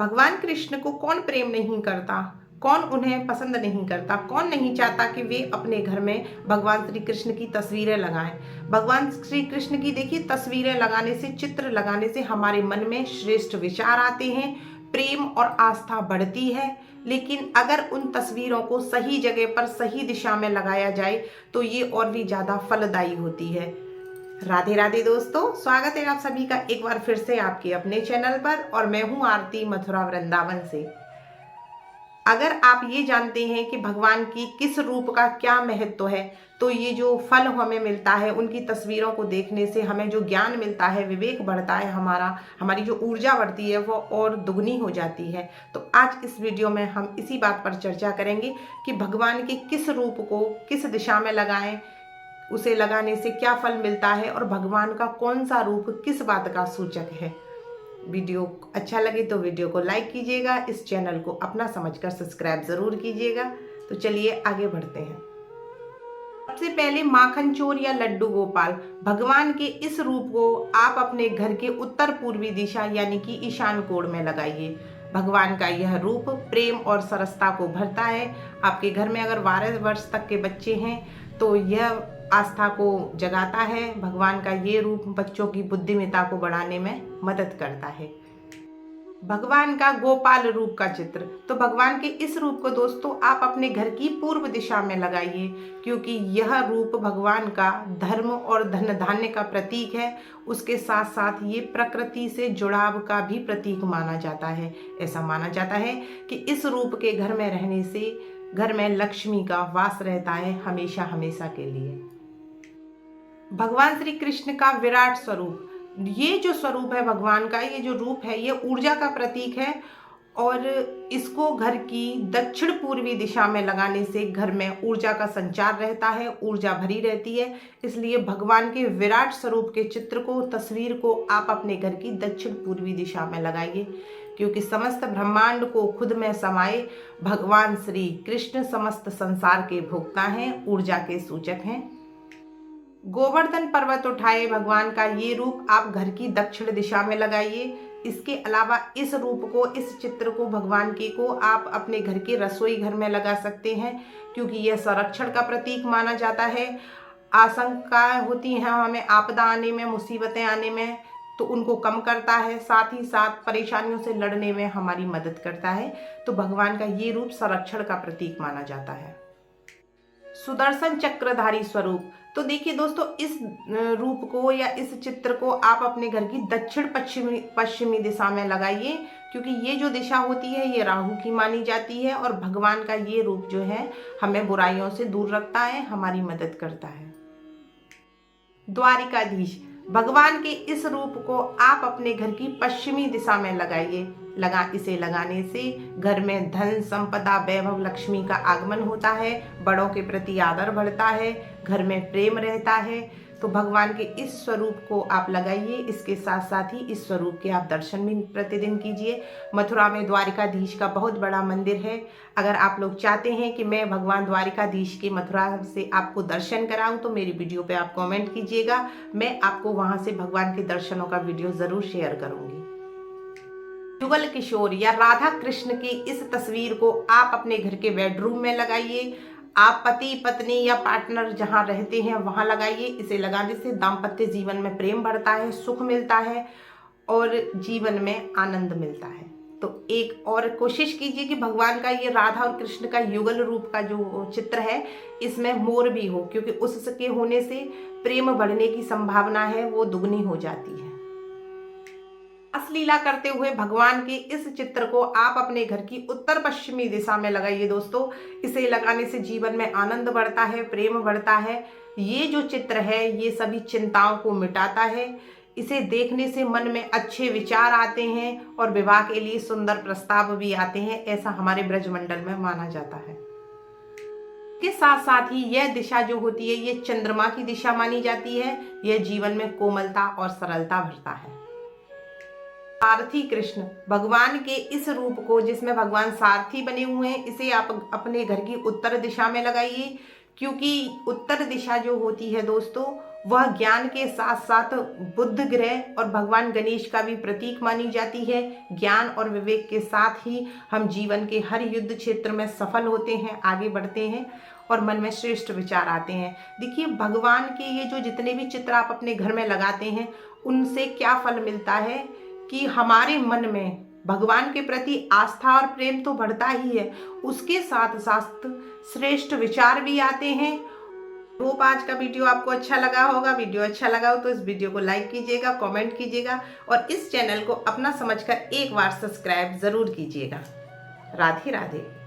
भगवान कृष्ण को कौन प्रेम नहीं करता, कौन उन्हें पसंद नहीं करता, कौन नहीं चाहता कि वे अपने घर में भगवान श्री कृष्ण की तस्वीरें लगाएं। भगवान श्री कृष्ण की देखिए तस्वीरें लगाने से, चित्र लगाने से हमारे मन में श्रेष्ठ विचार आते हैं, प्रेम और आस्था बढ़ती है। लेकिन अगर उन तस्वीरों को सही जगह पर, सही दिशा में लगाया जाए तो ये और भी ज़्यादा फलदायी होती है। राधे राधे दोस्तों, स्वागत है आप सभी का एक बार फिर से आपके अपने चैनल पर और मैं हूं आरती मथुरा वृंदावन से। अगर आप ये जानते हैं कि भगवान की किस रूप का क्या महत्व है, तो ये जो फल हमें मिलता है, उनकी तस्वीरों को देखने से हमें जो ज्ञान मिलता है, विवेक बढ़ता है, हमारी जो ऊर्जा बढ़ती है वो और दुगनी हो जाती है। तो आज इस वीडियो में हम इसी बात पर चर्चा करेंगे कि भगवान के किस रूप को किस दिशा में लगाएं, उसे लगाने से क्या फल मिलता है और भगवान का कौन सा रूप किस बात का सूचक है। वीडियो अच्छा लगे तो वीडियो को लाइक कीजिएगा, इस चैनल को अपना समझकर सब्सक्राइब जरूर कीजिएगा। तो चलिए आगे बढ़ते हैं। सबसे पहले माखन चोर या लड्डू गोपाल, भगवान के इस रूप को आप अपने घर के उत्तर पूर्वी दिशा यानी कि ईशान कोण में लगाइए। भगवान का यह रूप प्रेम और सरसता को भरता है। आपके घर में अगर 12 वर्ष तक के बच्चे हैं तो यह आस्था को जगाता है। भगवान का ये रूप बच्चों की बुद्धिमत्ता को बढ़ाने में मदद करता है। भगवान का गोपाल रूप का चित्र, तो भगवान के इस रूप को दोस्तों आप अपने घर की पूर्व दिशा में लगाइए, क्योंकि यह रूप भगवान का धर्म और धन धान्य का प्रतीक है। उसके साथ साथ ये प्रकृति से जुड़ाव का भी प्रतीक माना जाता है। ऐसा माना जाता है कि इस रूप के घर में रहने से घर में लक्ष्मी का वास रहता है हमेशा हमेशा के लिए। भगवान श्री कृष्ण का विराट स्वरूप, ये जो स्वरूप है भगवान का, ये जो रूप है, ये ऊर्जा का प्रतीक है और इसको घर की दक्षिण पूर्वी दिशा में लगाने से घर में ऊर्जा का संचार रहता है, ऊर्जा भरी रहती है। इसलिए भगवान के विराट स्वरूप के चित्र को, तस्वीर को आप अपने घर की दक्षिण पूर्वी दिशा में लगाइए, क्योंकि समस्त ब्रह्मांड को खुद में समाये भगवान श्री कृष्ण समस्त संसार के भोक्ता हैं, ऊर्जा के सूचक हैं। गोवर्धन पर्वत उठाए, भगवान का ये रूप आप घर की दक्षिण दिशा में लगाइए। इसके अलावा इस रूप को, इस चित्र को, भगवान के को आप अपने घर के रसोई घर में लगा सकते हैं, क्योंकि यह संरक्षण का प्रतीक माना जाता है। आशंका होती है हमें आपदा आने में, मुसीबतें आने में, तो उनको कम करता है, साथ ही साथ परेशानियों से लड़ने में हमारी मदद करता है। तो भगवान का ये रूप संरक्षण का प्रतीक माना जाता है। सुदर्शन चक्रधारी स्वरूप, तो देखिए दोस्तों, इस रूप को या इस चित्र को आप अपने घर की दक्षिण पश्चिमी दिशा में लगाइए, क्योंकि ये जो दिशा होती है ये राहु की मानी जाती है और भगवान का ये रूप जो है हमें बुराइयों से दूर रखता है, हमारी मदद करता है। द्वारिकाधीश, भगवान के इस रूप को आप अपने घर की पश्चिमी दिशा में लगाइए। इसे लगाने से घर में धन संपदा वैभव लक्ष्मी का आगमन होता है, बड़ों के प्रति आदर बढ़ता है, घर में प्रेम रहता है। तो भगवान के इस स्वरूप को आप लगाइए। इसके साथ साथ ही इस स्वरूप के आप दर्शन भी प्रतिदिन कीजिए। मथुरा में द्वारिकाधीश का बहुत बड़ा मंदिर है। अगर आप लोग चाहते हैं कि मैं भगवान द्वारिकाधीश के मथुरा से आपको दर्शन कराऊं तो मेरी वीडियो पे आप कमेंट कीजिएगा, मैं आपको वहां से भगवान के दर्शनों का वीडियो जरूर शेयर करूंगी। युगल किशोर या राधा कृष्ण की इस तस्वीर को आप अपने घर के बेडरूम में लगाइए। आप पति पत्नी या पार्टनर जहां रहते हैं वहां लगाइए। इसे लगाने से दाम्पत्य जीवन में प्रेम बढ़ता है, सुख मिलता है और जीवन में आनंद मिलता है। तो एक और कोशिश कीजिए कि भगवान का ये राधा और कृष्ण का युगल रूप का जो चित्र है इसमें मोर भी हो, क्योंकि उसके होने से प्रेम बढ़ने की संभावना है वो दुगनी हो जाती है। रासलीला करते हुए भगवान के इस चित्र को आप अपने घर की उत्तर पश्चिमी दिशा में लगाइए दोस्तों। इसे लगाने से जीवन में आनंद बढ़ता है, प्रेम बढ़ता है। ये जो चित्र है ये सभी चिंताओं को मिटाता है। इसे देखने से मन में अच्छे विचार आते हैं और विवाह के लिए सुंदर प्रस्ताव भी आते हैं, ऐसा हमारे ब्रजमंडल में माना जाता है। के साथ साथ ही यह दिशा जो होती है ये चंद्रमा की दिशा मानी जाती है। यह जीवन में कोमलता और सरलता भरता है। सारथी कृष्ण, भगवान के इस रूप को, जिसमें भगवान सारथी बने हुए हैं, इसे आप अपने घर की उत्तर दिशा में लगाइए, क्योंकि उत्तर दिशा जो होती है दोस्तों, वह ज्ञान के साथ साथ बुध ग्रह और भगवान गणेश का भी प्रतीक मानी जाती है। ज्ञान और विवेक के साथ ही हम जीवन के हर युद्ध क्षेत्र में सफल होते हैं, आगे बढ़ते हैं और मन में श्रेष्ठ विचार आते हैं। देखिए, भगवान के ये जो जितने भी चित्र आप अपने घर में लगाते हैं, उनसे क्या फल मिलता है कि हमारे मन में भगवान के प्रति आस्था और प्रेम तो बढ़ता ही है, उसके साथ साथ श्रेष्ठ विचार भी आते हैं। होप आज का वीडियो आपको अच्छा लगा होगा। वीडियो अच्छा लगा हो तो इस वीडियो को लाइक कीजिएगा, कमेंट कीजिएगा और इस चैनल को अपना समझकर एक बार सब्सक्राइब जरूर कीजिएगा। राधे राधे।